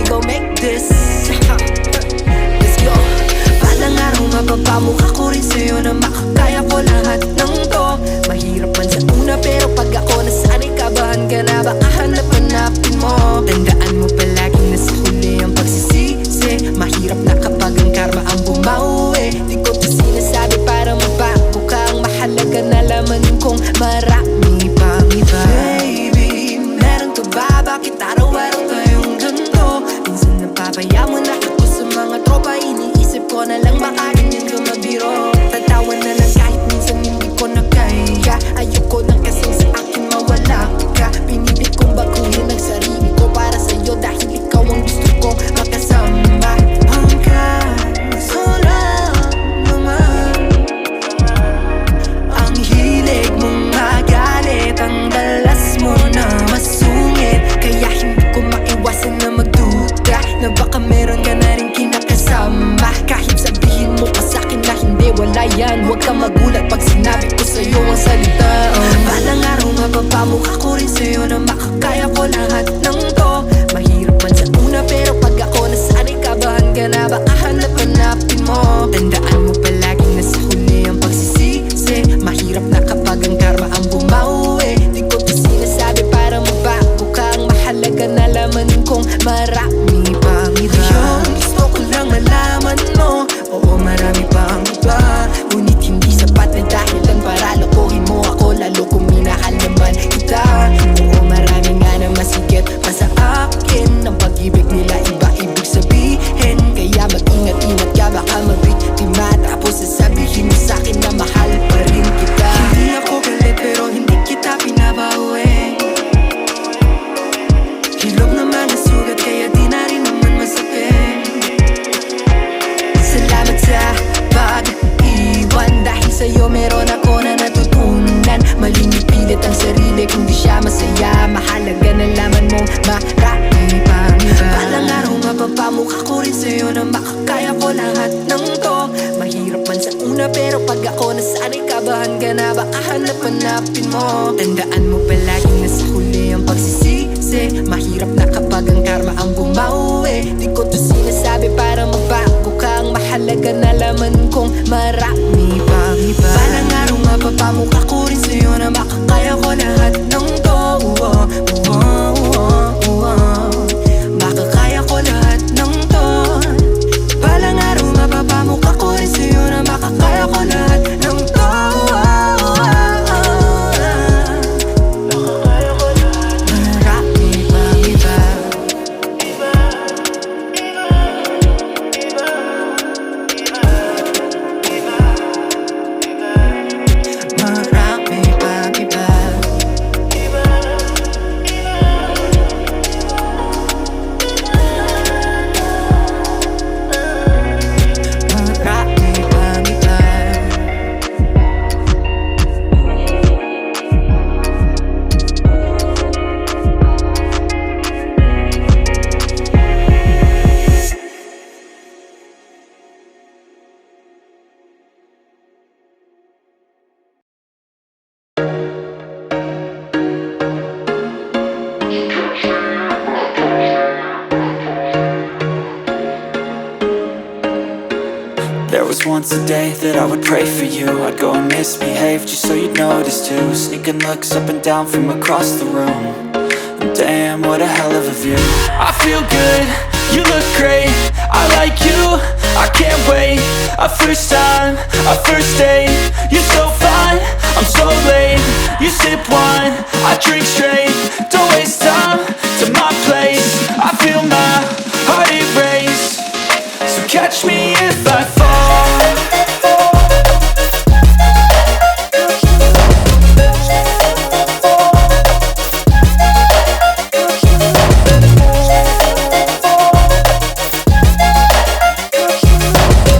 go make this. Let's go. Balang araw mapapamukha ko rin sa'yo na makakaya ko lahat ng to. Mahirap man sa una pero pag ako nasanay, kabahan ka na, baka hanap-hanapin mo. Tandaan mo palagi na sa huli ang pagsisisi. Mahirap na kapag ang karma ang bumauwi. Di ko to sinasabi para mabago ka. Ang mahalaga na laman kong marami pang iba. Baby, meron to ba? Bakit araw-araw tayong ganito? Minsan napapaya mo na ako sa mga tropa. Iniisip ko na lang baka ganyan ka mabiro. Tatawa na lang kahit minsan hindi ko na kaya. Ayoko nang kasing sa akin mawala ka. Pinilit kong baguhin ang sarili ko para sa'yo, dahil ikaw ang gusto ko makasama. Hanggang sa lang naman ang hilig mong magalit, ang dalas mo na masungit. Kaya hindi ko maiwasan na magduda na baka meron ka na rin kinakasama. Kahit sabihin mo pa sa'kin na hindi, wala yan. Huwag kang magulat pag sinabi ko sa'yo ang salita. Balang araw mapapamukha ko rin sa'yo na makakaya ko lahat ng to. Mahirap man sa una pero pag ako nasanay, kabahan ka na, baka hanap-hanapin mo. Tandaan mo palagi na sa huli ang pagsisisi. Mahirap na kapag ang karma ang bumauwi. Di ko to sinasabi para mabago ka. Ang mahalaga na laman kong marami pang iba. Ngayon gusto ko lang malaman mo, oo marami pang iba. Ngunit hindi sapat na dahilan para lokohin mo ako, lalo kung minahal naman kita. Oo marami nga na masigit pa sa akin. Ang pag-ibig nila iba ibig sabihin. Kaya mag-ingat-ingat ka, baka mabiktima. Tapos sasabihin mo sa'kin na mahal pa rin kita. Hindi ako galit pero hindi kita pinabawi. Hilom naman ang sugat kaya di na rin naman masakit. Salamat sa pag-iwan, dahil sa'yo meron ako na natutunan. Maling pilit ang sarili kung di siya masaya. Mahalaga na laman mong marami pang iba. Balang araw mapapamukha ko rin sa'yo na makakaya ko lahat ng to. Mahirap man sa una pero pag ako nasanay, kabahan ka na, baka hanap-hanapin mo. Tandaan mo palagi na sa huli ang pagsisisi. Mahirap na kapag ang karma ang bumauwi. Di ko to sinasabi para mabago ka. Ang mahalaga na laman kong marami pang iba. Balang araw mapapamukha ko rin sa'yo na makakaya ko lahat ng to. Makakaya ko lahat ng to. Balang araw mapapamukha ko rin sa'yo na makakaya ko lahat ng to. Marami pang iba. Marami pang iba. Marami pang iba. There was once a day that I would pray for you. I'd go and misbehave just so you'd notice too. Sneaking looks up and down from across the room. And damn, what a hell of a view. I feel good, you look great, I like you, I can't wait. A first time, a first date, you're so fine.